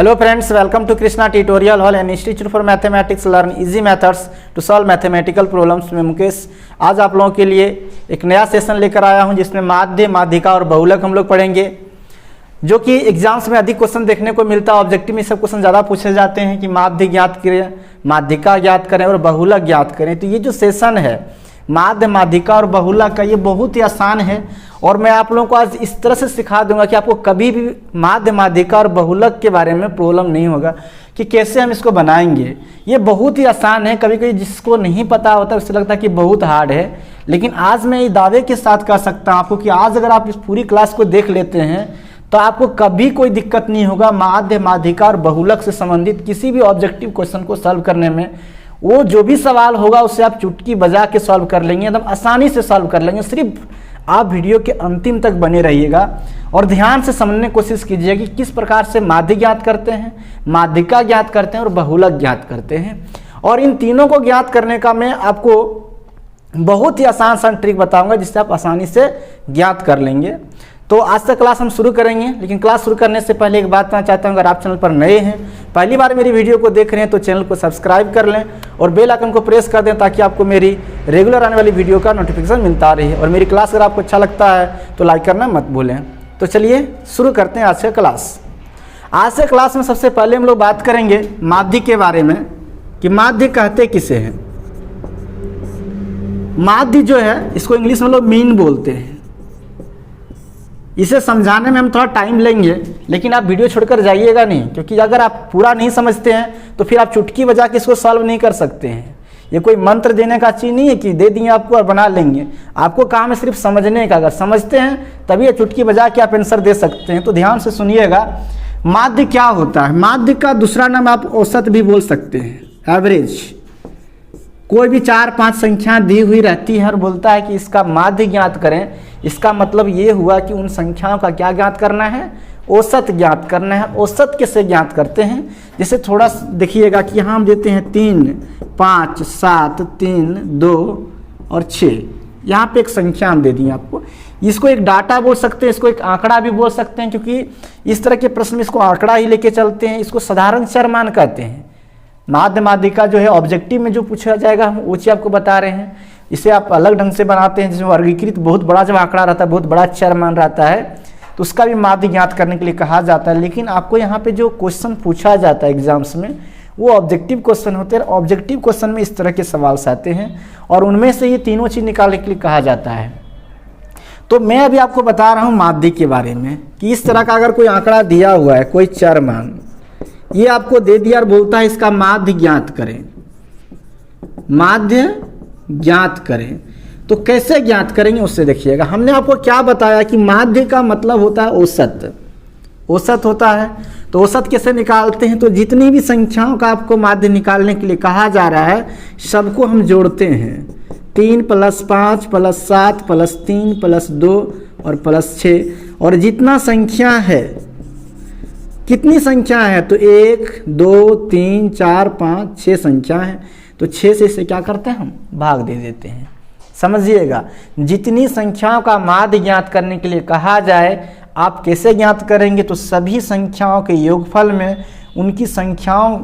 Hello friends, welcome to Krishna Tutorial Hall and Institute for Mathematics. Learn easy methods to solve mathematical problems में मुकेश आज आप लोगों के लिए एक नया सेशन लेकर आया हूं जिसमें माध्य, माध्यिका और बहुलक हम लोग पढ़ेंगे, जो कि एग्जाम्स में अधिक क्वेश्चन देखने को मिलता है। ऑब्जेक्टिव में सब क्वेश्चन ज़्यादा पूछे जाते हैं कि माध्य ज्ञात करें, माध्यिका ज्ञात करें और बहुलक ज्ञात करें। तो ये जो सेशन है माध्य, माध्यिका और बहुलक का, ये बहुत ही आसान है और मैं आप लोगों को आज इस तरह से सिखा दूंगा कि आपको कभी भी माध्य, माध्यिका और बहुलक के बारे में प्रॉब्लम नहीं होगा कि कैसे हम इसको बनाएंगे। ये बहुत ही आसान है। कभी कभी जिसको नहीं पता होता उससे लगता है कि बहुत हार्ड है, लेकिन आज मैं ये दावे के साथ कह सकता हूँ आपको कि आज अगर आप इस पूरी क्लास को देख लेते हैं तो आपको कभी कोई दिक्कत नहीं होगा माध्य, माध्यिका और बहुलक से संबंधित किसी भी ऑब्जेक्टिव क्वेश्चन को सॉल्व करने में। वो जो भी सवाल होगा उससे आप चुटकी बजा के सॉल्व कर लेंगे, एकदम आसानी से सॉल्व कर लेंगे। सिर्फ आप वीडियो के अंतिम तक बने रहिएगा और ध्यान से समझने की कोशिश कीजिए कि किस प्रकार से माध्य ज्ञात करते हैं, माध्यिका ज्ञात करते हैं और बहुलक ज्ञात करते हैं। और इन तीनों को ज्ञात करने का मैं आपको बहुत ही आसान ट्रिक बताऊंगा जिससे आप आसानी से ज्ञात कर लेंगे। तो आज से क्लास हम शुरू करेंगे, लेकिन क्लास शुरू करने से पहले एक बात कहना चाहता हूं, अगर आप चैनल पर नए हैं, पहली बार मेरी वीडियो को देख रहे हैं तो चैनल को सब्सक्राइब कर लें और बेल आइकन को प्रेस कर दें ताकि आपको मेरी रेगुलर आने वाली वीडियो का नोटिफिकेशन मिलता रहे। और मेरी क्लास अगर आपको अच्छा लगता है तो लाइक करना मत भूलें। तो चलिए शुरू करते हैं आज से क्लास। आज से क्लास में सबसे पहले हम लोग बात करेंगे माध्य के बारे में कि माध्य कहते किसे हैं। माध्य जो है इसको इंग्लिश में लोग मीन बोलते हैं। इसे समझाने में हम थोड़ा टाइम लेंगे, लेकिन आप वीडियो छोड़कर जाइएगा नहीं, क्योंकि अगर आप पूरा नहीं समझते हैं तो फिर आप चुटकी बजा के इसको सॉल्व नहीं कर सकते हैं। ये कोई मंत्र देने का चीज़ नहीं है कि दे दिए आपको और बना लेंगे। आपको काम है सिर्फ समझने का। अगर समझते हैं तभी ये चुटकी बजा के आप आंसर दे सकते हैं। तो ध्यान से सुनिएगा, माध्य क्या होता है। माध्य का दूसरा नाम आप औसत भी बोल सकते हैं, एवरेज। कोई भी 4-5 संख्या दी हुई रहती है और बोलता है कि इसका माध्य ज्ञात करें, इसका मतलब ये हुआ कि उन संख्याओं का क्या ज्ञात करना है, औसत ज्ञात करना है। औसत कैसे ज्ञात करते हैं, जैसे थोड़ा देखिएगा कि यहाँ हम देते हैं 3, 5, 7, 3, 2 और 6। यहाँ पे एक संख्या हम दे दिए आपको। इसको एक डाटा बोल सकते हैं, इसको एक आंकड़ा भी बोल सकते हैं, क्योंकि इस तरह के प्रश्न में इसको आंकड़ा ही लेके चलते हैं। इसको साधारण चर मान कहते हैं। माध्य, माध्यिका जो है ऑब्जेक्टिव में जो पूछा जाएगा हम वो चीज़ आपको बता रहे हैं। इसे आप अलग ढंग से बनाते हैं, जिसमें वर्गीकृत बहुत बड़ा जब आंकड़ा रहता है, बहुत बड़ा चर मान रहता है, तो उसका भी माध्य ज्ञात करने के लिए कहा जाता है। लेकिन आपको यहाँ पे जो क्वेश्चन पूछा जाता है एग्जाम्स में वो ऑब्जेक्टिव क्वेश्चन होते हैं। ऑब्जेक्टिव क्वेश्चन में इस तरह के सवाल आते हैं और उनमें से ये तीनों चीज़ निकालने के लिए कहा जाता है। तो मैं अभी आपको बता रहा हूँ माध्य के बारे में कि इस तरह का अगर कोई आंकड़ा दिया हुआ है, कोई चर मान ये आपको दे दिया और बोलता है इसका माध्य ज्ञात करें, माध्य ज्ञात करें। तो कैसे ज्ञात करेंगे उससे देखिएगा। हमने आपको क्या बताया कि माध्य का मतलब होता है औसत। औसत होता है तो औसत कैसे निकालते हैं, तो जितनी भी संख्याओं का आपको माध्य निकालने के लिए कहा जा रहा है सबको हम जोड़ते हैं। 3 + 5 + 7 + 3 + 2 और +6। और जितना संख्या है, कितनी संख्या है, तो 1, 2, 3, 4, 5, 6 संख्या है। तो 6 से इसे क्या करते हैं, हम भाग दे देते हैं। समझिएगा, जितनी संख्याओं का माध्य ज्ञात करने के लिए कहा जाए आप कैसे ज्ञात करेंगे, तो सभी संख्याओं के योगफल में उनकी संख्याओं,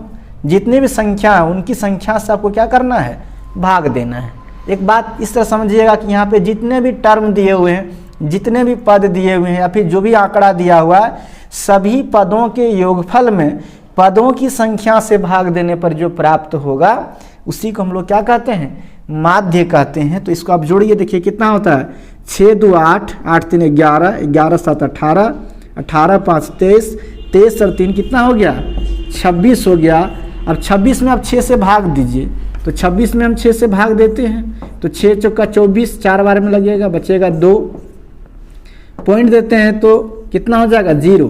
जितनी भी संख्या है उनकी संख्या से आपको क्या करना है, भाग देना है। एक बात इस तरह समझिएगा कि यहाँ पे जितने भी टर्म दिए हुए हैं, जितने भी पद दिए हुए हैं या फिर जो भी आंकड़ा दिया हुआ है, सभी पदों के योगफल में पदों की संख्या से भाग देने पर जो प्राप्त होगा उसी को हम लोग क्या कहते हैं, माध्य कहते हैं। तो इसको आप जोड़िए, देखिए कितना होता है, 6 × 2 = 8, 8 × 3 = 11, 11 × 7 = 18, 18 × 5 = 23, 23 और 3 कितना हो गया, 26 हो गया। अब 26 में आप 6 से भाग दीजिए, तो 26 में हम 6 से भाग देते हैं तो 6 × 4 = 24, 4 बार में लगेगा, बचेगा 2। पॉइंट देते हैं तो कितना हो जाएगा, 0,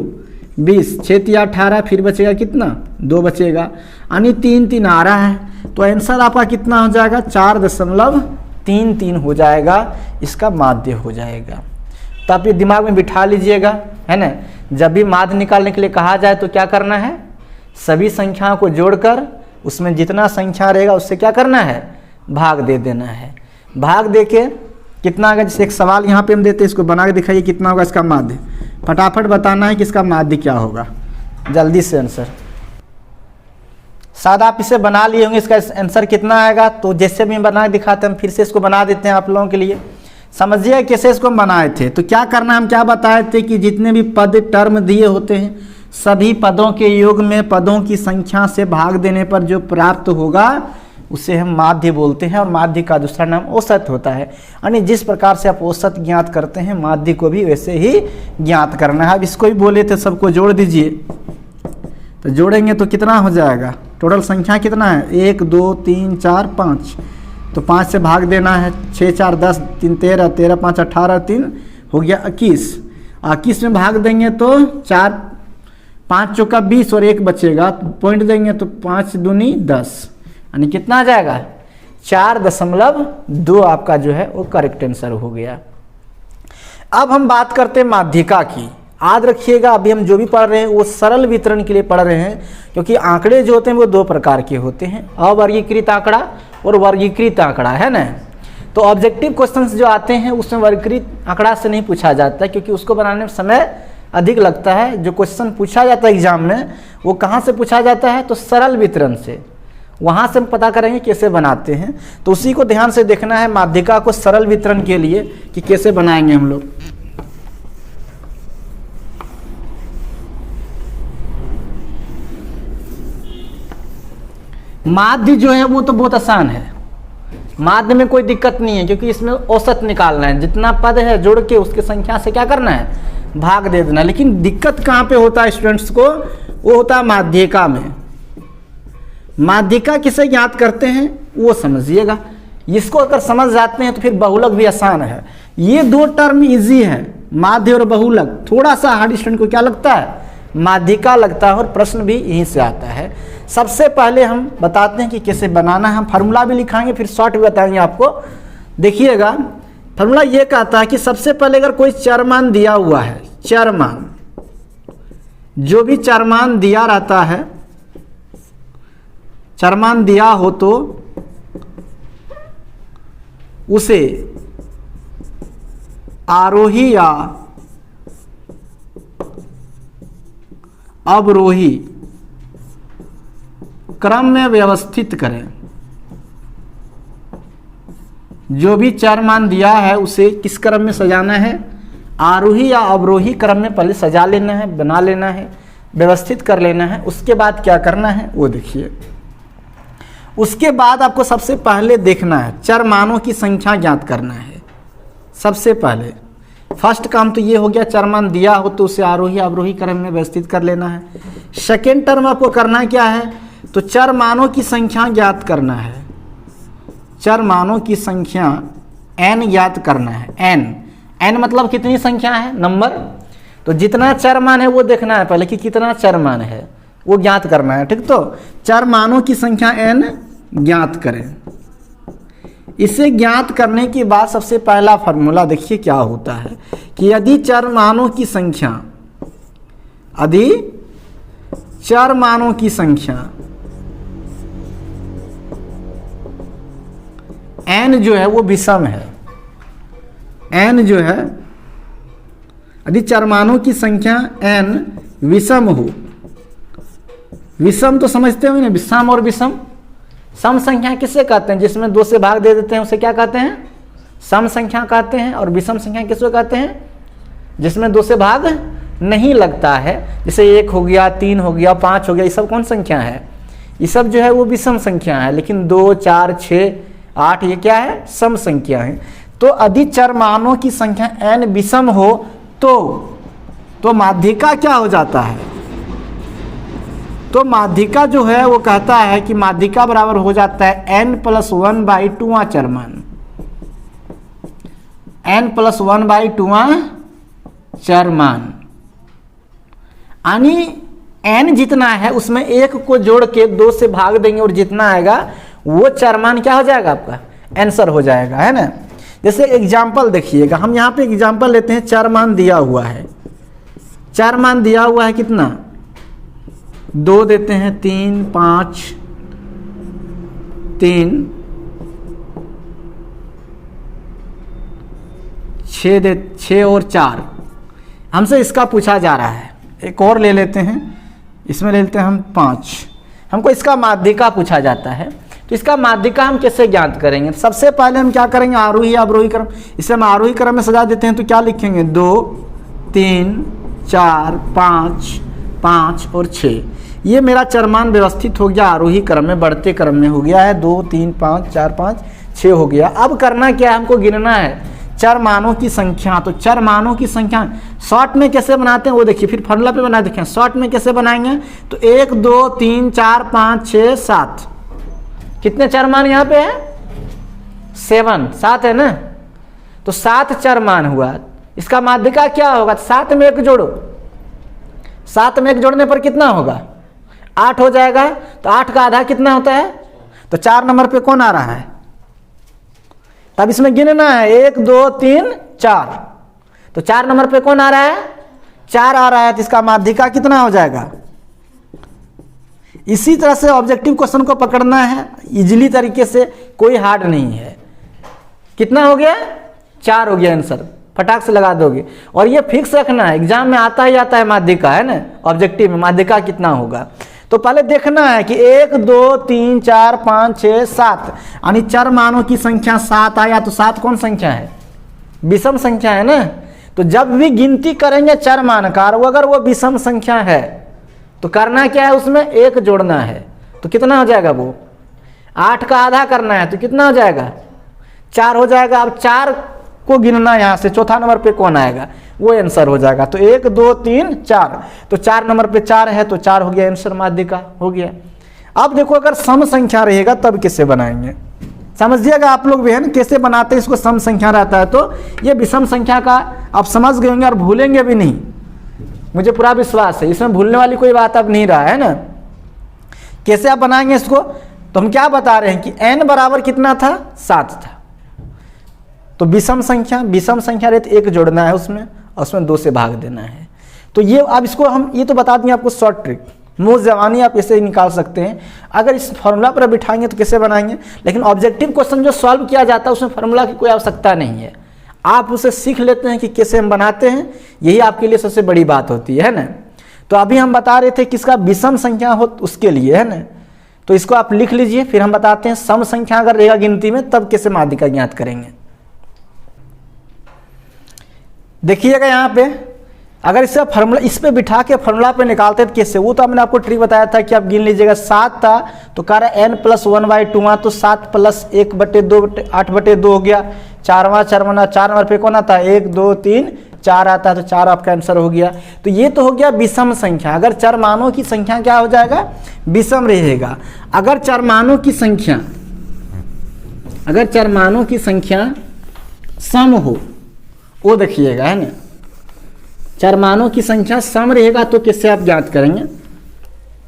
20, 6 × 3 = 18, फिर बचेगा कितना, 2 बचेगा, यानी 3 आ रहा है। तो आंसर आपका कितना हो जाएगा, 4.33 हो जाएगा, इसका माध्य हो जाएगा। तो आप ये दिमाग में बिठा लीजिएगा, है ना। जब भी माध्य निकालने के लिए कहा जाए तो क्या करना है, सभी संख्याओं को जोड़कर उसमें जितना संख्या रहेगा उससे क्या करना है, भाग दे देना है। भाग दे के कितना आएगा, जैसे एक सवाल यहाँ पे हम देते हैं, इसको बना के दिखाइए कितना होगा इसका माध्य। फटाफट बताना है कि इसका माध्य क्या होगा। जल्दी से आंसर। शायद आप इसे बना लिए होंगे, इसका आंसर कितना आएगा। तो जैसे भी हम बना के दिखाते हैं, हम फिर से इसको बना देते हैं आप लोगों के लिए। समझिए कैसे इसको हम बनाए थे। तो क्या करना है, हम क्या बताए थे कि जितने भी पद टर्म दिए होते हैं, सभी पदों के योग में पदों की संख्या से भाग देने पर जो प्राप्त होगा उसे हम माध्य बोलते हैं, और माध्य का दूसरा नाम औसत होता है। यानी जिस प्रकार से आप औसत ज्ञात करते हैं, माध्य को भी वैसे ही ज्ञात करना है। अब इसको भी बोले थे, सबको जोड़ दीजिए। तो जोड़ेंगे तो कितना हो जाएगा, टोटल संख्या कितना है, 1 2 3 4 5। तो 5 से भाग देना है, 6 4 10, 3 13, 13 5 18, 3 हो गया 21। 21 में भाग देंगे तो 4 5 चौका 20 और 1 बचेगा, पॉइंट देंगे तो 5 दूनी 10, यानी कितना आ जाएगा 4.2 आपका जो है वो करेक्ट आंसर हो गया। अब हम बात करते हैं माध्यिका की। याद रखिएगा, अभी हम जो भी पढ़ रहे हैं वो सरल वितरण के लिए पढ़ रहे हैं, क्योंकि आंकड़े जो होते हैं वो 2 प्रकार के होते हैं, अवर्गीकृत आंकड़ा और वर्गीकृत आंकड़ा, है ना। तो ऑब्जेक्टिव क्वेश्चंस जो आते हैं उसमें वर्गीकृत आंकड़ा से नहीं पूछा जाता है, क्योंकि उसको बनाने में समय अधिक लगता है। जो क्वेश्चन पूछा जाता है एग्जाम में वो कहाँ से पूछा जाता है, तो सरल वितरण से। वहाँ से हम पता करेंगे कैसे बनाते हैं, तो उसी को ध्यान से देखना है माध्यिका को सरल वितरण के लिए कि कैसे बनाएंगे हम लोग। माध्य जो है वो तो बहुत आसान है, माध्य में कोई दिक्कत नहीं है, क्योंकि इसमें औसत निकालना है। जितना पद है जोड़ के उसके संख्या से क्या करना है, भाग दे देना। लेकिन दिक्कत कहाँ पे होता है स्टूडेंट्स को, वो होता है माध्यिका में। माध्यिका किसे ज्ञात करते हैं वो समझिएगा। इसको अगर समझ जाते हैं तो फिर बहुलक भी आसान है। ये 2 टर्म इजी है, माध्य और बहुलक। थोड़ा सा हार्ड स्टूडेंट को क्या लगता है, माध्यिका लगता है, और प्रश्न भी यहीं से आता है। सबसे पहले हम बताते हैं कि कैसे बनाना है। हम फार्मूला भी लिखाएंगे, फिर शॉर्ट भी बताएंगे आपको। देखिएगा, फार्मूला ये कहता है कि सबसे पहले अगर कोई चरमान दिया हुआ है, चरमान, जो भी चरमान दिया रहता है, चरमान दिया हो तो उसे आरोही या अवरोही क्रम में व्यवस्थित करें। जो भी चरमान दिया है उसे किस क्रम में सजाना है, आरोही या अवरोही क्रम में पहले सजा लेना है, बना लेना है, व्यवस्थित कर लेना है। उसके बाद क्या करना है वो देखिए। उसके बाद आपको सबसे पहले देखना है चरमानों की संख्या ज्ञात करना है। सबसे पहले फर्स्ट काम तो ये हो गया, चरमान दिया हो तो उसे आरोही अवरोही क्रम में व्यवस्थित कर लेना है। सेकेंड टर्म आपको करना क्या है, तो चरमानों की संख्या ज्ञात करना है। चरमानों की संख्या n ज्ञात करना है। n मतलब कितनी संख्या है, नंबर। तो जितना चरमान है वो देखना है पहले कि कितना चरमान है, वो ज्ञात करना है। ठीक, तो चरमानों की संख्या n ज्ञात करें। इसे ज्ञात करने के बाद सबसे पहला फॉर्मूला देखिए क्या होता है कि यदि चरमानों की संख्या, यदि चरमानों की संख्या n जो है वो विषम है, n जो है, यदि चरमानों की संख्या n विषम हो, विषम तो समझते हो ना, विषम और विषम। सम संख्या किसे कहते हैं, जिसमें 2 से भाग दे देते हैं उसे क्या कहते हैं, सम संख्या कहते हैं। और विषम संख्या किसको कहते हैं, जिसमें 2 से भाग नहीं लगता है। जैसे 1 हो गया, 3 हो गया, 5 हो गया, ये सब कौन संख्या है, ये सब जो है वो विषम संख्या है। लेकिन 2 4 6 8 ये क्या है, सम संख्या है। तो यदि चरमानों की संख्या n विषम हो तो माध्यिका क्या हो जाता है, तो माध्यिका जो है वो कहता है कि माध्यिका बराबर हो जाता है n+1/2 चरमान, n+1/2 चरमान। यानी n जितना है उसमें 1 को जोड़ के 2 से भाग देंगे और जितना आएगा वो चरमान क्या हो जाएगा, आपका आंसर हो जाएगा, है ना। जैसे एग्जाम्पल देखिएगा, हम यहाँ पे एग्जाम्पल लेते हैं। चरमान दिया हुआ है, चरमान दिया हुआ है कितना, 2 देते हैं, 3 5 3 6 और 4। हमसे इसका पूछा जा रहा है। एक और ले लेते हैं, इसमें ले लेते हैं हम 5। हमको इसका माध्यिका पूछा जाता है, तो इसका माध्यिका हम कैसे ज्ञात करेंगे? सबसे पहले हम क्या करेंगे, आरोही अवरोही क्रम, इसे हम आरोही क्रम में सजा देते हैं। तो क्या लिखेंगे, 2 3 4 5 5 और 6। ये मेरा चरमान व्यवस्थित हो गया आरोही क्रम में, बढ़ते क्रम में हो गया है। 2 3 5 4 5 6 हो गया। अब करना क्या है, हमको गिनना है चर मानों की संख्या। तो चर मानों की संख्या शॉर्ट में कैसे बनाते हैं वो देखिए, फिर फॉर्मूला पे बना देखें। शॉर्ट में कैसे बनाएंगे, तो 1 2 3 4 5 6 7, कितने चर मान यहाँ पे है, 7 है ना। तो 7 चर मान हुआ। इसका माध्यिका क्या होगा, 7 में 1 जोड़ो, 7 में 1 जोड़ने पर कितना होगा, 8 हो जाएगा। तो 8 का आधा कितना होता है, तो 4 नंबर पे कौन आ रहा है, तब इसमें गिनना है 1 2 3 4। तो 4 नंबर पे कौन आ रहा है, 4 आ रहा है। तो इसका माध्यिका कितना हो जाएगा। इसी तरह से ऑब्जेक्टिव क्वेश्चन को पकड़ना है इजीली तरीके से, कोई हार्ड नहीं है। कितना हो गया, 4 हो गया आंसर, फटाक से लगा दोगे। और ये फिक्स रखना है, एग्जाम में आता ही आता है माध्यिका, है ना, ऑब्जेक्टिव में माध्यिका कितना होगा। तो पहले देखना है कि 1 2 3 4 5 6 7, यानी चर मानों की संख्या 7 आया। तो 7 कौन संख्या है, विषम संख्या है ना। तो जब भी गिनती करेंगे चर मान का, अगर वो विषम संख्या है तो करना क्या है, उसमें 1 जोड़ना है। तो कितना हो जाएगा, वो 8 का आधा करना है, तो कितना हो जाएगा, 4 हो जाएगा। अब 4 को गिनना यहाँ से, चौथा नंबर पे कौन आएगा, वो आंसर हो जाएगा। तो 1 2 3 4, तो 4 नंबर पे 4 है, तो 4 हो गया आंसर, माध्यिका हो गया। अब देखो अगर सम संख्या रहेगा तब कैसे बनाएंगे, समझिएगा आप लोग भी, है ना, कैसे बनाते हैं इसको। सम संख्या रहता है तो ये विषम संख्या का आप समझ गए होंगे और भूलेंगे भी नहीं, मुझे पूरा विश्वास है। इसमें भूलने वाली कोई बात अब नहीं रहा है ना। कैसे आप बनाएंगे इसको, तो हम क्या बता रहे हैं कि n बराबर कितना था, 7 था। तो विषम संख्या रहे तो 1 जोड़ना है उसमें, और उसमें 2 से भाग देना है। तो ये अब इसको हम ये तो बता देंगे आपको शॉर्ट ट्रिक, मोस्ट जवानी आप ऐसे ही निकाल सकते हैं। अगर इस फॉर्मूला पर बिठाएंगे तो कैसे बनाएंगे, लेकिन ऑब्जेक्टिव क्वेश्चन जो सॉल्व किया जाता है उसमें फॉर्मूला की कोई आवश्यकता नहीं है। आप उसे सीख लेते हैं कि कैसे हम बनाते हैं, यही आपके लिए सबसे बड़ी बात होती है ना। तो अभी हम बता रहे थे किसका विषम संख्या हो उसके लिए, है ना। तो इसको आप लिख लीजिए, फिर हम बताते हैं सम संख्या अगर रहेगा गिनती में तब कैसे माध्यिका ज्ञात करेंगे। देखिएगा यहाँ पे, अगर इससे फॉर्मूला इस पे बिठा के फॉर्मूला पे निकालते थे कैसे, वो तो मैंने आपको ट्रिक बताया था कि आप गिन लीजिएगा। 7 था तो कह रहा है n+1/2, तो 7 + 1/2 8/2 हो गया। 4 नंबर पे कौन आता है, 1 2 3 4 आता है, तो 4 आपका आंसर हो गया। तो ये तो हो गया विषम संख्या। अगर चर मानों की संख्या क्या हो जाएगा, विषम रहेगा। अगर चर मानों की संख्या सम हो, वो देखिएगा, है ना, चर मानों की संख्या सम रहेगा तो किससे आप ज्ञात करेंगे।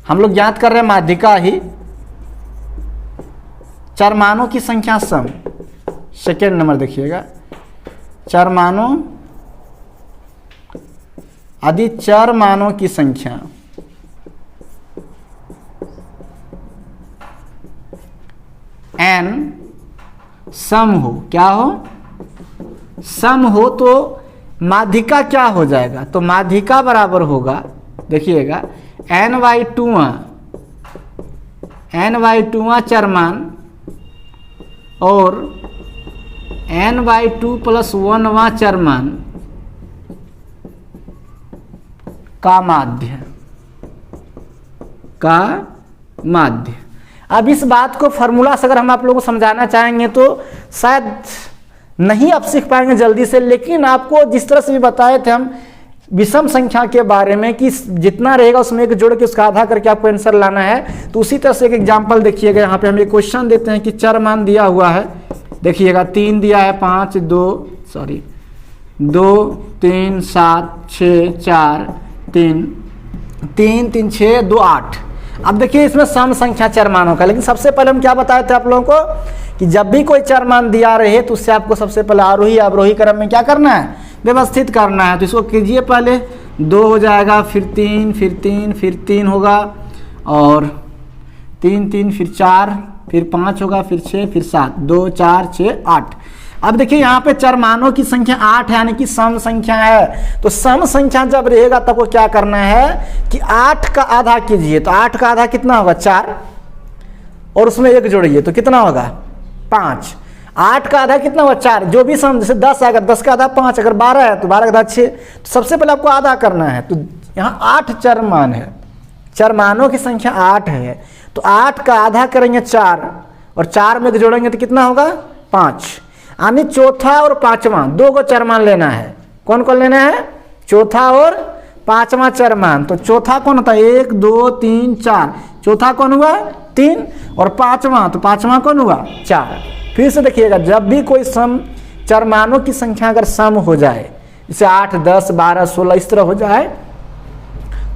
हम लोग ज्ञात कर रहे हैं माध्यिका ही, चर मानों की संख्या सम। सेकेंड नंबर देखिएगा, चर मानों यदि चर मानों की संख्या n सम हो, क्या हो, सम हो, तो माध्यिका क्या हो जाएगा, तो माध्यिका बराबर होगा, देखिएगा, n/2 चरमान और n/2 + 1वां चरमान का माध्य। अब इस बात को फॉर्मूला से अगर हम आप लोगों को समझाना चाहेंगे तो शायद नहीं आप सीख पाएंगे जल्दी से, लेकिन आपको जिस तरह से भी बताए थे हम विषम संख्या के बारे में कि जितना रहेगा उसमें 1 जोड़ के उसका आधा करके आपको आंसर लाना है, तो उसी तरह से एक एग्जांपल देखिएगा। यहाँ पे हम एक क्वेश्चन देते हैं कि चर मान दिया हुआ है, देखिएगा 3 दिया है, 5 2 3 7 6 4 3 3 3 6 2 8। अब देखिए इसमें सम संख्या चर मानों का, लेकिन सबसे पहले हम क्या बताए थे आप लोगों को कि जब भी कोई चर मान दिया रहे तो उससे आपको सबसे पहले आरोही अवरोही क्रम में क्या करना है, व्यवस्थित करना है। तो इसको कीजिए, पहले 2 हो जाएगा, फिर 3 फिर 3 फिर 3 होगा, और 3 3 फिर 4 फिर 5 होगा, फिर 6 फिर 7 2 4 6 8। अब देखिए यहाँ पे चरमानों की संख्या 8 है, यानी कि सम संख्या है। तो सम संख्या जब रहेगा तब को क्या करना है कि 8 का आधा कीजिए। तो 8 का आधा कितना होगा 4, और उसमें 1 जोड़िए तो कितना होगा 5। 8 का आधा कितना हुआ 4, जो भी सम, जैसे 10 अगर 10 का आधा 5, अगर 12 है तो 12 का आधा 6। तो सबसे पहले आपको आधा करना है। तो यहाँ 8 चरमान है, चरमानों की संख्या 8 है। तो 8 का आधा करेंगे 4, और 4 में जोड़ेंगे तो कितना होगा 5। यानी चौथा और पांचवा 2 को चरमान लेना है। कौन कौन लेना है, चौथा और पांचवा चरमान। तो चौथा कौन होता है 1 2 3 4, चौथा कौन हुआ 3, और पांचवा, तो पांचवा कौन हुआ 4। फिर से देखिएगा, जब भी कोई सम चरमानों की संख्या अगर सम हो जाए, जैसे 8 10 12 16 इस तरह हो जाए,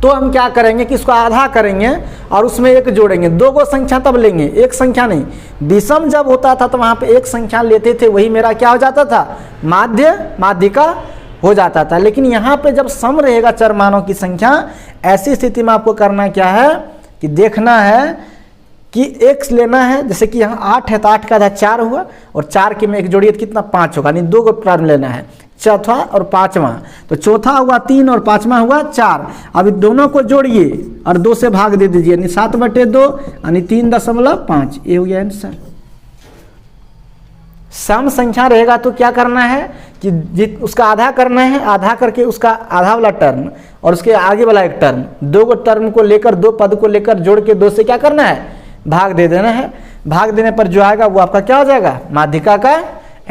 तो हम क्या करेंगे कि इसको आधा करेंगे और उसमें 1 जोड़ेंगे। 2 को संख्या तब लेंगे, एक संख्या नहीं। विषम जब होता था तो वहाँ पे एक संख्या लेते थे, वही मेरा क्या हो जाता था माध्य माध्यिका हो जाता था। लेकिन यहाँ पे जब सम रहेगा चरमानों की संख्या, ऐसी स्थिति में आपको करना क्या है कि देखना है कि 1 लेना है। जैसे कि यहाँ 8 है तो 8 का आधा 4 हुआ, और 4 के में 1 जोड़िए तो कितना 5 होगा, यानी 2 को टर्म लेना है, चौथा और पांचवा। तो चौथा हुआ 3 और पांचवा हुआ 4। अब दोनों को जोड़िए और 2 से भाग दे दीजिए, यानी 7/2 यानी 3.5। ये हो गया आंसर। सम संख्या रहेगा तो क्या करना है कि उसका आधा करना है, आधा करके उसका आधा वाला टर्म और उसके आगे वाला एक टर्म, 2 को टर्म को लेकर 2 पद को लेकर जोड़ के 2 से क्या करना है भाग दे देना है। भाग देने पर जो आएगा वो आपका क्या हो जाएगा माध्यिका का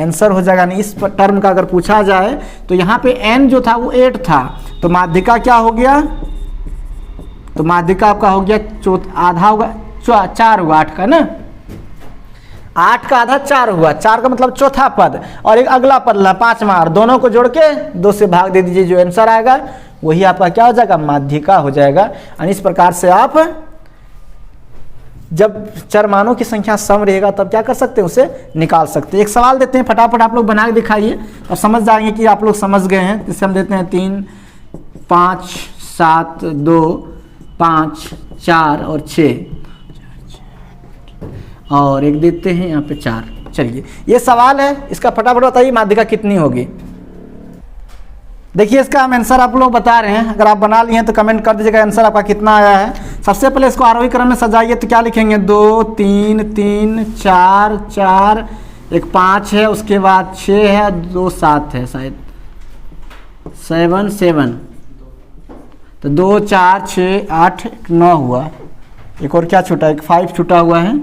आंसर हो जाएगा। नहीं, इस टर्म का अगर पूछा जाए तो यहाँ पे n जो था वो 8 था, तो माध्यिका क्या हो गया, तो माध्यिका आपका हो गया आधा होगा 4 हुआ 8 का ना, 8 का आधा 4 हुआ, 4 का मतलब चौथा पद और एक अगला पद ला 5वां, और दोनों को जोड़ के 2 से भाग दे दीजिए, जो आंसर आएगा वही आपका क्या हो जाएगा माध्यिका हो जाएगा। और इस प्रकार से आप जब चरमानों की संख्या सम रहेगा तब क्या कर सकते हैं उसे निकाल सकते हैं। एक सवाल देते हैं, फटाफट आप लोग बना के दिखाइए और समझ जाएंगे कि आप लोग समझ गए हैं। जिससे हम देते हैं 3 5 7 2 5 4 और 6, और एक देते हैं यहाँ पे 4। चलिए ये सवाल है, इसका फटाफट बताइए माध्यिका कितनी होगी। देखिए इसका हम आंसर आप लोग बता रहे हैं, अगर आप बना लिए हैं तो कमेंट कर दीजिएगा आंसर आपका कितना आया है। सबसे पहले इसको आरोही क्रम में सजाइए, तो क्या लिखेंगे 2 3 3 4 4, एक 5 है, उसके बाद 6 है, 2 7 है, शायद 7 7, तो 2 4 6 8 9 हुआ। एक और क्या छूटा, एक 5 छूटा हुआ है,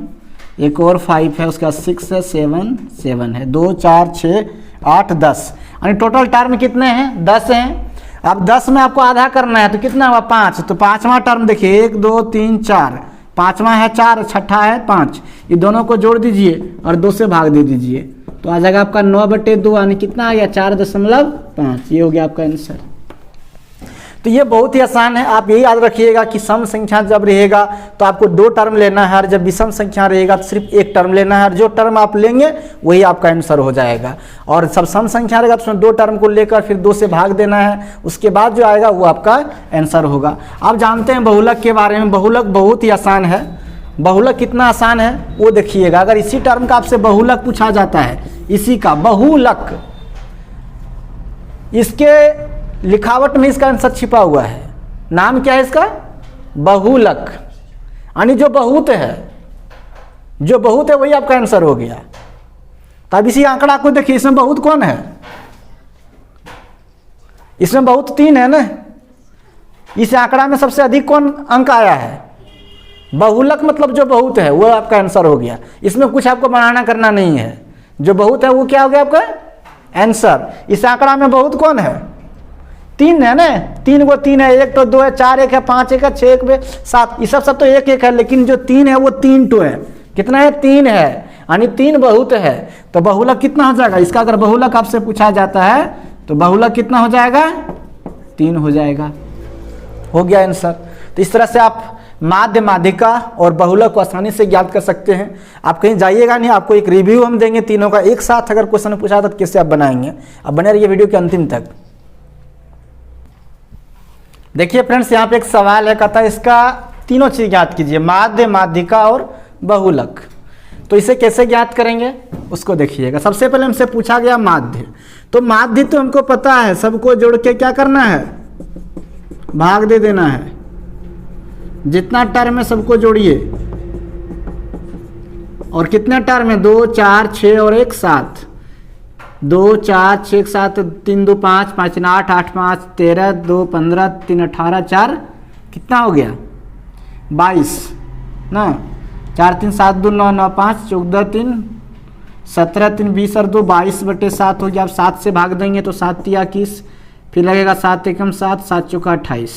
एक और 5 है, उसका 6 है, 7 7 है, 2 4 6 8 10, यानी टोटल टर्म कितने हैं 10 हैं। अब 10 में आपको आधा करना है तो कितना हुआ 5, तो पांचवा टर्म देखिए 1 2 3 4, पांचवा है 4, छठा है 5, ये दोनों को जोड़ दीजिए और 2 से भाग दे दीजिए, तो आ जाएगा आपका 9/2, यानी कितना आ गया 4.5। ये हो गया आपका आंसर। तो ये बहुत ही आसान है, आप यही याद रखिएगा कि सम संख्या जब रहेगा तो आपको 2 टर्म लेना है, और जब विषम संख्या रहेगा तो सिर्फ 1 टर्म लेना है, और जो टर्म आप लेंगे वही आपका आंसर हो जाएगा। और सब सम संख्या रहेगा तो उसमें 2 टर्म को लेकर फिर 2 से भाग देना है, उसके बाद जो आएगा वो आपका आंसर होगा। आप जानते हैं बहुलक के बारे में, बहुलक बहुत ही आसान है। बहुलक कितना आसान है वो देखिएगा, अगर इसी टर्म का आपसे बहुलक पूछा जाता है, इसी का बहुलक, इसके लिखावट में इसका आंसर छिपा हुआ है, नाम क्या है इसका बहुलक, यानी जो बहुत है, जो बहुत है वही आपका आंसर हो गया। तब इसी आंकड़ा को देखिए, इसमें बहुत कौन है, इसमें बहुत 3 है ना, इस आंकड़ा में सबसे अधिक कौन अंक आया है, बहुलक मतलब जो बहुत है वो आपका आंसर हो गया। इसमें कुछ आपको बनाना करना नहीं है, जो बहुत है वो क्या हो गया आपका आंसर। इस आंकड़ा में बहुत कौन है 3 है ना, 3 को 3 है, 1 तो 2 है, 4 1 है, 5 1 है, 6 1 7, ये सब तो 1 1 है, लेकिन जो 3 है वो 3 टू है, कितना है 3 है, यानी 3 बहुत है। तो बहुलक कितना हो जाएगा, इसका अगर बहुलक आपसे पूछा जाता है तो बहुलक कितना हो जाएगा 3 हो जाएगा, हो गया आंसर। तो इस तरह से आप माध्य माध्यिका और बहुलक को आसानी से ज्ञात कर सकते हैं। आप कहीं जाइएगा नहीं, आपको एक रिव्यू हम देंगे तीनों का एक साथ, अगर क्वेश्चन पूछा तो कैसे आप बनाएंगे। अब बने रहिए वीडियो के अंतिम तक। देखिए फ्रेंड्स, यहाँ पे एक सवाल है, कहता है इसका तीनों चीज ज्ञात कीजिए, माध्य माध्यिका और बहुलक। तो इसे कैसे ज्ञात करेंगे उसको देखिएगा। सबसे पहले हमसे पूछा गया माध्य, तो माध्य तो हमको पता है, सबको जोड़ के क्या करना है, भाग दे देना है। जितना टर्म है सबको जोड़िए, और कितने टर्म है, 2 4 6 और 1 7, 2 4 6 7, 3 2 5, 5 3 8, 8 5 13, 2 15, 3 18, 4 कितना हो गया 22 ना, 4 3 7 2 9 9 5 14 3 17 3 20 और 2 22/7 हो गया। अब 7 से भाग देंगे तो 7 3 21, फिर लगेगा 7 एकम 7, 7 चौका 28,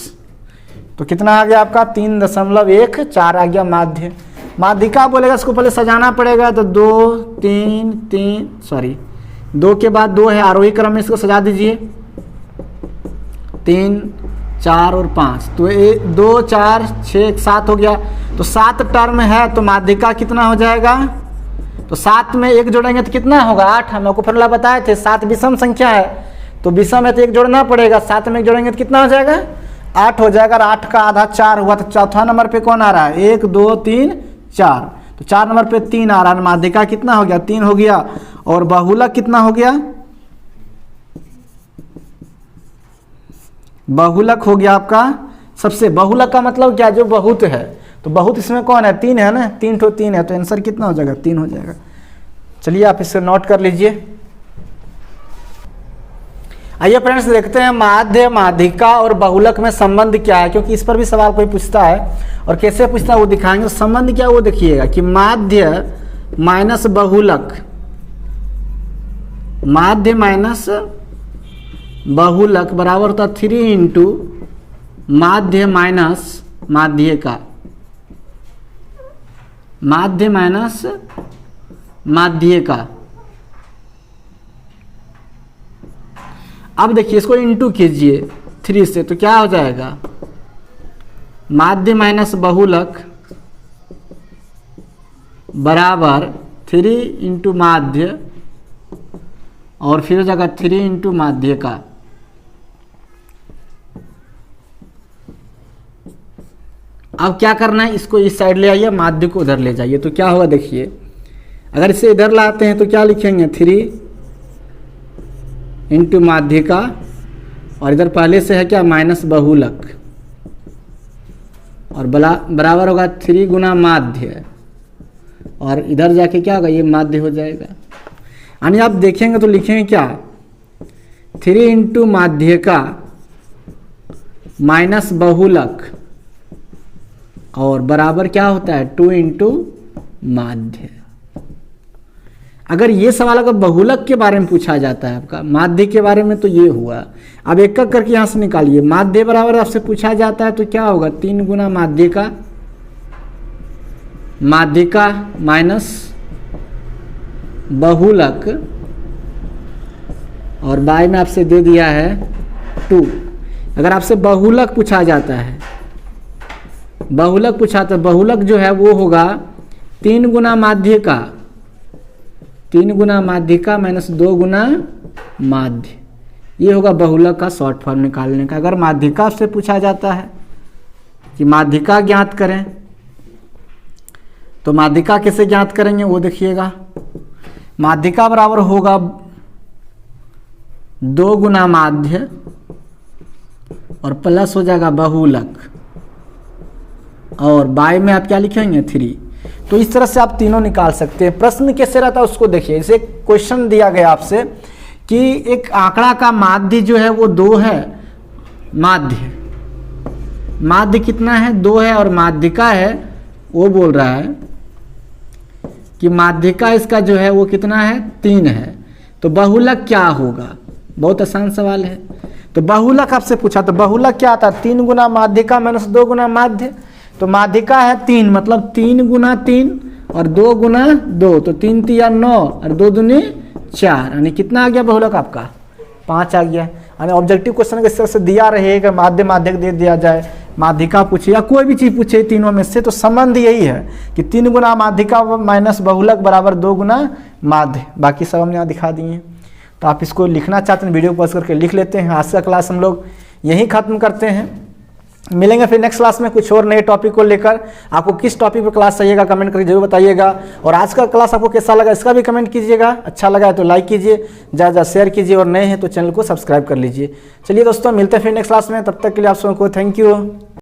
तो कितना आ गया आपका 3.14 आ गया माध्य। माध्यिका बोलेगा, इसको पहले सजाना पड़ेगा, तो 2 3 3 सॉरी 2 के बाद 2 है, आरोही क्रम में इसको सजा दीजिए, 3 4 और 5, तो 2 4 6 7 हो गया, तो 7 टर्म है, तो माध्यिका कितना हो जाएगा, तो 7 में 1 जोड़ेंगे तो कितना होगा 8, हम आपको फॉर्मूला बताए थे, 7 विषम संख्या है, तो विषम है तो 1 जोड़ना पड़ेगा, 7 में 1 जोड़ेंगे तो कितना हो जाएगा 8 हो जाएगा, और 8 का आधा 4 हुआ, तो चौथा नंबर पे कौन आ रहा है, 1 2 3 4, तो 4 नंबर पे 3 आ रहा है, माध्यिका कितना हो गया 3 हो गया, और बहुलक कितना हो गया, बहुलक हो गया आपका सबसे, बहुलक का मतलब क्या, जो बहुत है, तो बहुत इसमें कौन है 3 है ना, 3 ठो 3 है, तो आंसर कितना हो जाएगा 3 हो जाएगा। चलिए आप इसे नोट कर लीजिए। आइए फ्रेंड्स देखते हैं माध्य, माध्यिका और बहुलक में संबंध क्या है, क्योंकि इस पर भी सवाल कोई पूछता है, और कैसे पूछता है वो दिखाएंगे। संबंध क्या है वो देखिएगा कि माध्य माइनस बहुलक, माध्य माइनस बहुलक बराबर होता 3 इंटू माध्य माइनस माध्यिका, माध्य माइनस माध्यिका। अब देखिए इसको इंटू कीजिए 3 से, तो क्या हो जाएगा, माध्य माइनस बहुलक बराबर 3 इंटू माध्य, और फिर हो जाएगा 3 इंटू माध्यिका। अब क्या करना है, इसको इस साइड ले आइए, माध्य को उधर ले जाइए, तो क्या होगा देखिए, अगर इसे इधर लाते हैं तो क्या लिखेंगे 3 इंटू माध्यिका, और इधर पहले से है क्या माइनस बहुलक, और बराबर होगा 3 गुना माध्य, और इधर जाके क्या होगा ये माध्य हो जाएगा। यानी आप देखेंगे तो लिखेंगे क्या 3 इंटू माध्यिका माइनस बहुलक, और बराबर क्या होता है 2 इंटू माध्य। अगर ये सवाल अगर बहुलक के बारे में पूछा जाता है आपका, माध्य के बारे में, तो ये हुआ। अब एक एक करके यहाँ से निकालिए, माध्य बराबर आपसे पूछा जाता है तो क्या होगा 3 गुना माध्यिका, माध्यिका माइनस बहुलक, और बाय में आपसे दे दिया है 2। अगर आपसे बहुलक पूछा जाता है, बहुलक पूछा तो बहुलक जो है वो होगा 3 गुना माध्यिका, 3 गुना माध्यिका माइनस 2 गुना माध्य, ये होगा बहुलक का शॉर्ट फॉर्म निकालने का। अगर माध्यिका से पूछा जाता है कि माध्यिका ज्ञात करें, तो माध्यिका कैसे ज्ञात करेंगे वो देखिएगा। माध्यिका बराबर होगा 2 गुना माध्य, और प्लस हो जाएगा बहुलक, और बाय में आप क्या लिखेंगे 3। तो इस तरह से आप तीनों निकाल सकते हैं। प्रश्न कैसे रहता है उसको देखिए, इसे क्वेश्चन दिया गया आपसे कि एक आंकड़ा का माध्य जो है वो 2 है, माध्य कितना है 2 है, और माध्यिका है वो बोल रहा है कि माध्यिका इसका जो है वो कितना है 3 है, तो बहुलक क्या होगा। बहुत आसान सवाल है। तो बहुलक आपसे पूछा, तो बहुलक क्या आता है 3 गुना माध्यिका माइनस 2 गुना माध्य, तो माध्यिका है 3, मतलब 3 गुना 3 और 2 गुना 2, तो 3 3 9 और 2 दूनी 4, यानी कितना आ गया बहुलक आपका 5 आ गया। यानी ऑब्जेक्टिव क्वेश्चन इस तरह से दिया रहेगा, माध्य माध्यक दे दिया जाए, माध्यिका पूछे या कोई भी चीज़ पूछे तीनों में से, तो संबंध यही है कि 3 गुना माध्यिका माइनस बहुलक बराबर 2 गुना माध्य। बाकी सब हम यहाँ दिखा दिए। तो आप इसको लिखना चाहते हैं वीडियो पॉज करके लिख लेते हैं। आज का क्लास हम लोग यहीं ख़त्म करते हैं। मिलेंगे फिर नेक्स्ट क्लास में कुछ और नए टॉपिक को लेकर। आपको किस टॉपिक पर क्लास चाहिएगा कमेंट करके जरूर बताइएगा। और आज का क्लास आपको कैसा लगा इसका भी कमेंट कीजिएगा। अच्छा लगा है तो लाइक कीजिए, ज़्यादा शेयर कीजिए, और नए हैं तो चैनल को सब्सक्राइब कर लीजिए। चलिए दोस्तों, मिलते हैं फिर नेक्स्ट क्लास में। तब तक के लिए आप सबको थैंक यू।